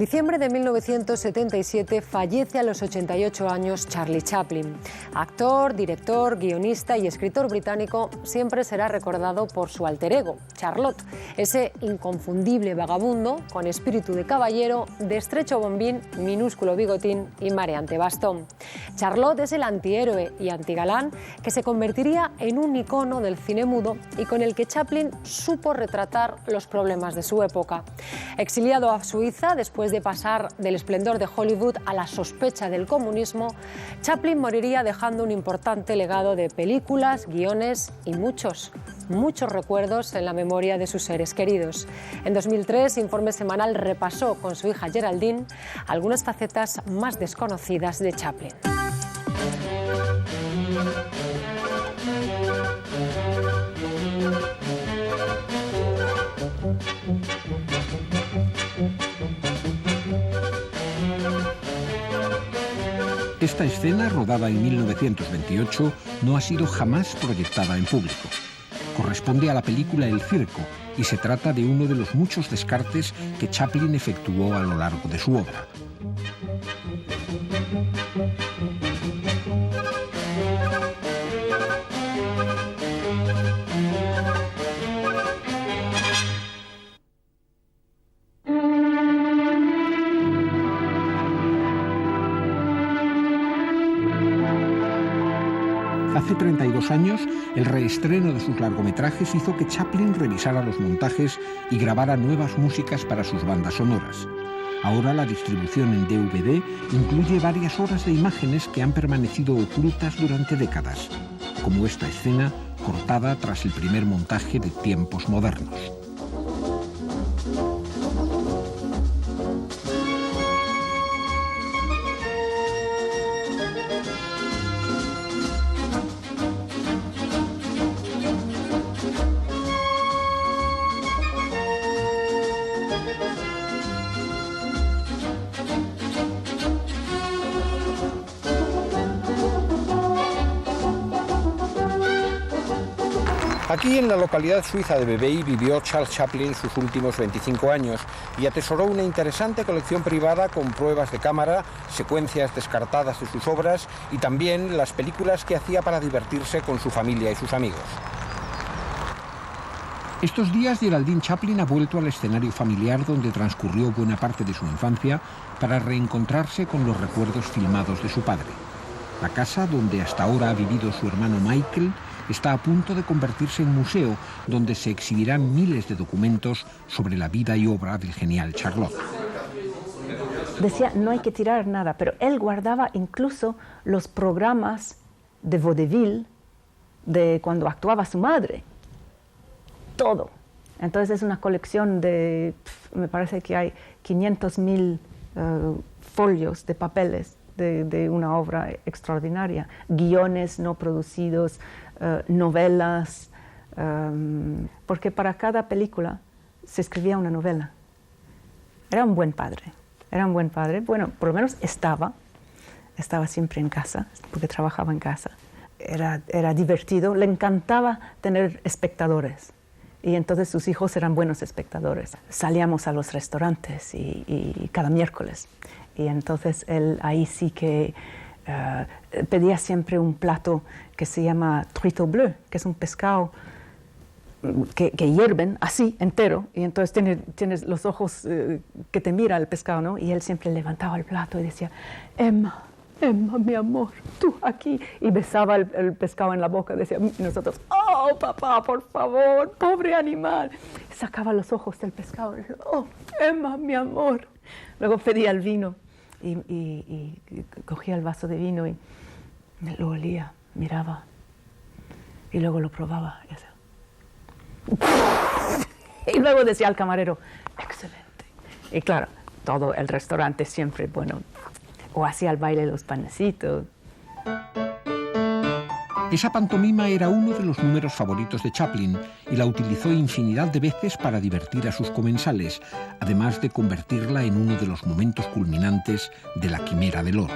diciembre de 1977 fallece a los 88 años Charlie Chaplin. Actor, director, guionista y escritor británico, siempre será recordado por su alter ego, Charlotte, ese inconfundible vagabundo con espíritu de caballero, de estrecho bombín, minúsculo bigotín y mareante bastón. Charlotte es el antihéroe y antigalán que se convertiría en un icono del cine mudo y con el que Chaplin supo retratar los problemas de su época. Exiliado a Suiza después de pasar del esplendor de Hollywood a la sospecha del comunismo, Chaplin moriría dejando un importante legado de películas, guiones y muchos recuerdos en la memoria de sus seres queridos. En 2003, Informe Semanal repasó con su hija Geraldine algunas facetas más desconocidas de Chaplin. Esta escena, rodada en 1928, no ha sido jamás proyectada en público. Corresponde a la película El Circo y se trata de uno de los muchos descartes que Chaplin efectuó a lo largo de su obra. Hace 32 años, el reestreno de sus largometrajes hizo que Chaplin revisara los montajes y grabara nuevas músicas para sus bandas sonoras. Ahora la distribución en DVD incluye varias horas de imágenes que han permanecido ocultas durante décadas, como esta escena cortada tras el primer montaje de Tiempos Modernos. Aquí en la localidad suiza de Vevey vivió Charles Chaplin sus últimos 25 años y atesoró una interesante colección privada con pruebas de cámara, secuencias descartadas de sus obras y también las películas que hacía para divertirse con su familia y sus amigos. Estos días Geraldine Chaplin ha vuelto al escenario familiar donde transcurrió buena parte de su infancia para reencontrarse con los recuerdos filmados de su padre. La casa donde hasta ahora ha vivido su hermano Michael está a punto de convertirse en museo, donde se exhibirán miles de documentos sobre la vida y obra del genial Charlotte. Decía, no hay que tirar nada, pero él guardaba incluso los programas de vaudeville de cuando actuaba su madre. Todo. Entonces es una colección de, me parece que hay 500,000 folios de papeles de una obra extraordinaria, guiones no producidos, novelas, porque para cada película se escribía una novela. Era un buen padre, bueno, por lo menos estaba siempre en casa, porque trabajaba en casa. Era divertido, le encantaba tener espectadores, y entonces sus hijos eran buenos espectadores. Salíamos a los restaurantes y cada miércoles, y entonces él ahí sí que pedía siempre un plato que se llama truiteau bleu, que es un pescado que hierven así, entero, y entonces tienes los ojos que te mira el pescado, ¿no? Y él siempre levantaba el plato y decía, Emma, mi amor, tú aquí, y besaba el pescado en la boca, decía, y nosotros, oh, papá, por favor, pobre animal. Y sacaba los ojos del pescado y decía, oh, Emma, mi amor. Luego pedía el vino y cogía el vaso de vino y lo olía, miraba, y luego lo probaba. Y luego decía al camarero, excelente. Y claro, todo el restaurante siempre, bueno, o hacía el baile de los panecitos. Esa pantomima era uno de los números favoritos de Chaplin y la utilizó infinidad de veces para divertir a sus comensales, además de convertirla en uno de los momentos culminantes de la Quimera del Oro.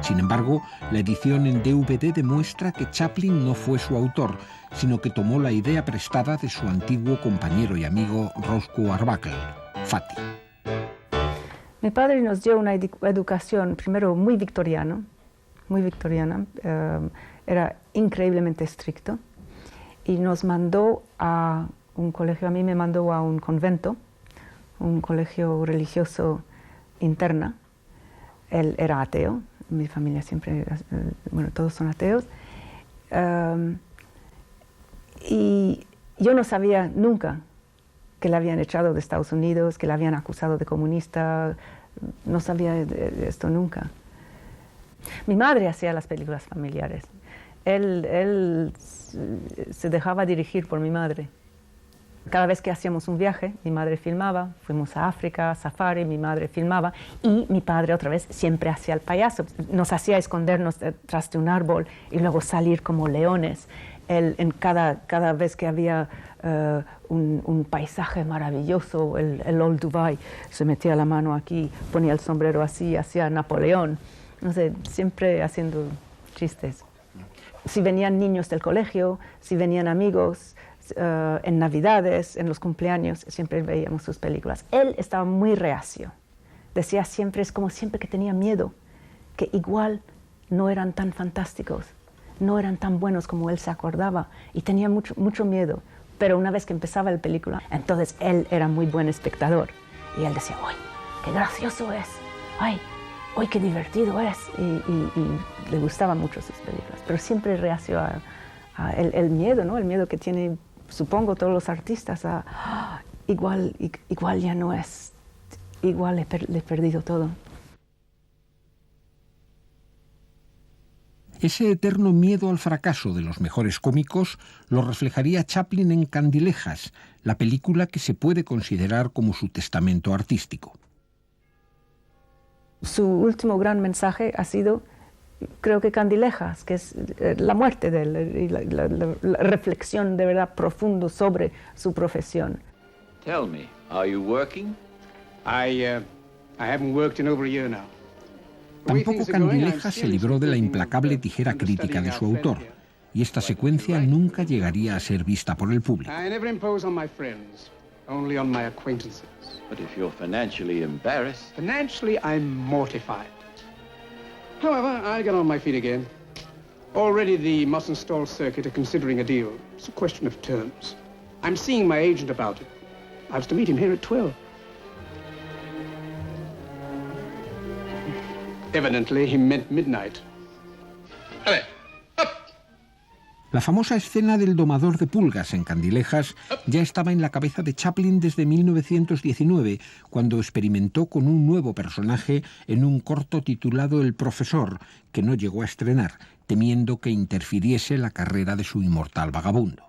Sin embargo, la edición en DVD demuestra que Chaplin no fue su autor, sino que tomó la idea prestada de su antiguo compañero y amigo Roscoe Arbuckle. Fati. Mi padre nos dio una educación, primero muy victoriana, era increíblemente estricto, y nos mandó a un colegio, a mí me mandó a un convento, un colegio religioso interna. Él era ateo, mi familia siempre, bueno, todos son ateos, y yo no sabía nunca que la habían echado de Estados Unidos, que la habían acusado de comunista, no sabía de esto nunca. Mi madre hacía las películas familiares, él se dejaba dirigir por mi madre. Cada vez que hacíamos un viaje, mi madre filmaba, fuimos a África, safari, mi madre filmaba, y mi padre otra vez siempre hacía el payaso, nos hacía escondernos detrás de un árbol y luego salir como leones. Él, en cada vez que había un paisaje maravilloso, el Old Dubai, se metía la mano aquí, ponía el sombrero así, hacía Napoleón, no sé, siempre haciendo chistes. Si venían niños del colegio, si venían amigos, en Navidades, en los cumpleaños, siempre veíamos sus películas. Él estaba muy reacio, decía siempre, es como siempre que tenía miedo, que igual no eran tan fantásticos, no eran tan buenos como él se acordaba, y tenía mucho miedo. Pero una vez que empezaba la película, entonces él era muy buen espectador. Y él decía, ¡ay, qué gracioso es! ¡Ay, qué divertido es! Y le gustaban mucho sus películas. Pero siempre reacio a el miedo, ¿no? El miedo que tienen, supongo, todos los artistas igual ya no es, igual le he perdido todo. Ese eterno miedo al fracaso de los mejores cómicos lo reflejaría Chaplin en Candilejas, la película que se puede considerar como su testamento artístico. Su último gran mensaje ha sido, creo que Candilejas, que es la muerte de él y la reflexión de verdad profundo sobre su profesión. Tell me, are you working? I haven't worked in over a year now. Tampoco Candilejas se libró de la implacable tijera crítica de su autor, y esta secuencia nunca llegaría a ser vista por el público. I never impose on my friends, only on my acquaintances. But if you're financially embarrassed... Financially, I'm mortified. However, I'll get on my feet again. Already the must-install circuit are considering a deal. It's a question of terms. I'm seeing my agent about it. I was to meet him here at 12. Evidently, he meant midnight. La famosa escena del domador de pulgas en Candilejas ya estaba en la cabeza de Chaplin desde 1919, cuando experimentó con un nuevo personaje en un corto titulado El profesor, que no llegó a estrenar, temiendo que interfiriese la carrera de su inmortal vagabundo.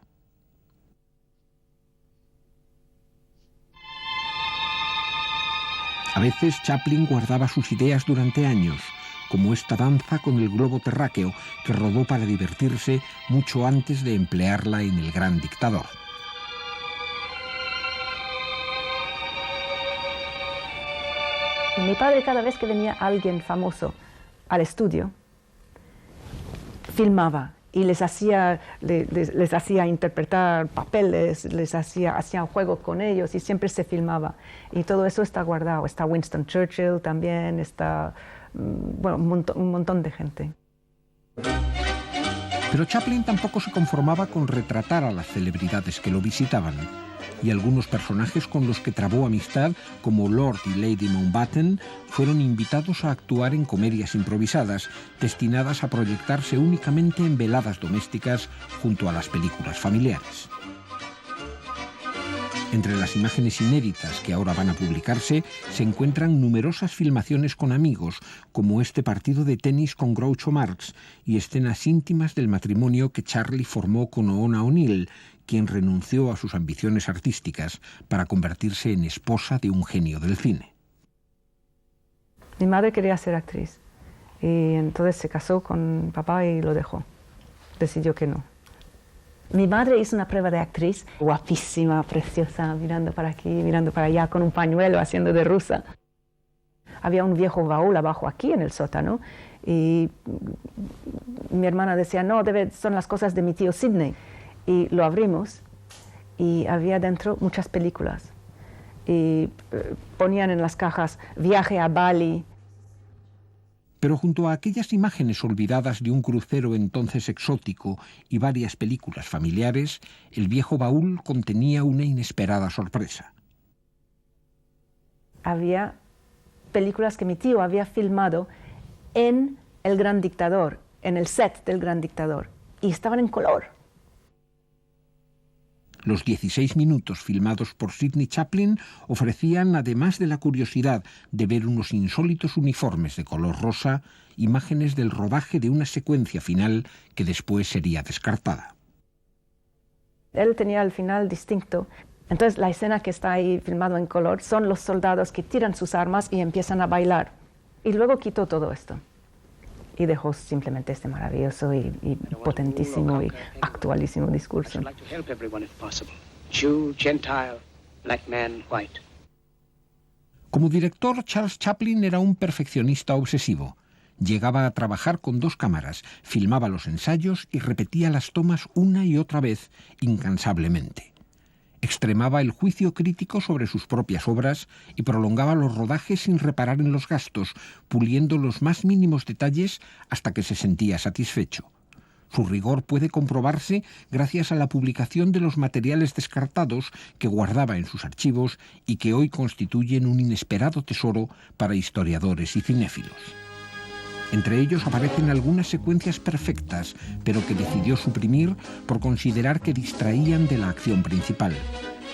A veces Chaplin guardaba sus ideas durante años, como esta danza con el globo terráqueo que rodó para divertirse mucho antes de emplearla en El Gran Dictador. Mi padre, cada vez que venía alguien famoso al estudio, filmaba y les hacía interpretar papeles, hacía juegos con ellos y siempre se filmaba. Y todo eso está guardado. Está Winston Churchill también, está bueno, un montón de gente. Pero Chaplin tampoco se conformaba con retratar a las celebridades que lo visitaban. Y algunos personajes con los que trabó amistad, como Lord y Lady Mountbatten, fueron invitados a actuar en comedias improvisadas, destinadas a proyectarse únicamente en veladas domésticas junto a las películas familiares. Entre las imágenes inéditas que ahora van a publicarse se encuentran numerosas filmaciones con amigos, como este partido de tenis con Groucho Marx y escenas íntimas del matrimonio que Charlie formó con Oona O'Neill, quien renunció a sus ambiciones artísticas para convertirse en esposa de un genio del cine. Mi madre quería ser actriz y entonces se casó con papá y lo dejó. Decidió que no. Mi madre hizo una prueba de actriz, guapísima, preciosa, mirando para aquí, mirando para allá, con un pañuelo, haciendo de rusa. Había un viejo baúl abajo aquí en el sótano y mi hermana decía, no, son las cosas de mi tío Sidney. Y lo abrimos y había dentro muchas películas. y ponían en las cajas viaje a Bali. Pero junto a aquellas imágenes olvidadas de un crucero entonces exótico y varias películas familiares, el viejo baúl contenía una inesperada sorpresa. Había películas que mi tío había filmado en El Gran Dictador, en el set del Gran Dictador, y estaban en color. Los 16 minutos filmados por Sidney Chaplin ofrecían, además de la curiosidad de ver unos insólitos uniformes de color rosa, imágenes del rodaje de una secuencia final que después sería descartada. Él tenía el final distinto. Entonces la escena que está ahí filmado en color son los soldados que tiran sus armas y empiezan a bailar. Y luego quitó todo esto y dejó simplemente este maravilloso y potentísimo y actualísimo discurso. Como director, Charles Chaplin era un perfeccionista obsesivo. Llegaba a trabajar con 2 cámaras, filmaba los ensayos y repetía las tomas una y otra vez, incansablemente. Extremaba el juicio crítico sobre sus propias obras y prolongaba los rodajes sin reparar en los gastos, puliendo los más mínimos detalles hasta que se sentía satisfecho. Su rigor puede comprobarse gracias a la publicación de los materiales descartados que guardaba en sus archivos y que hoy constituyen un inesperado tesoro para historiadores y cinéfilos. Entre ellos aparecen algunas secuencias perfectas, pero que decidió suprimir por considerar que distraían de la acción principal,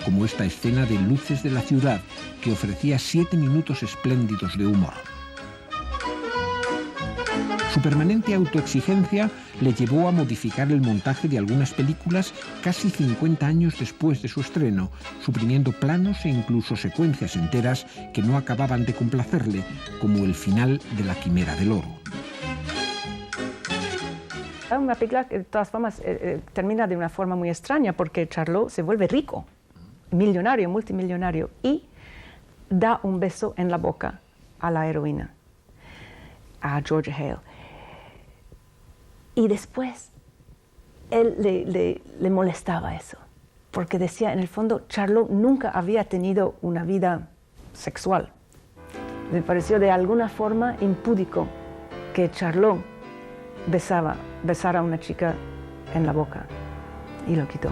como esta escena de Luces de la ciudad, que ofrecía 7 minutos espléndidos de humor. Su permanente autoexigencia le llevó a modificar el montaje de algunas películas casi 50 años después de su estreno, suprimiendo planos e incluso secuencias enteras que no acababan de complacerle, como el final de La Quimera del Oro. Una película que de todas formas termina de una forma muy extraña porque Charlot se vuelve rico, millonario, multimillonario, y da un beso en la boca a la heroína, a Georgia Hale. Y después él le molestaba eso, porque decía, en el fondo, Charlot nunca había tenido una vida sexual. Le pareció de alguna forma impúdico que Charlot besara a una chica en la boca, y lo quitó.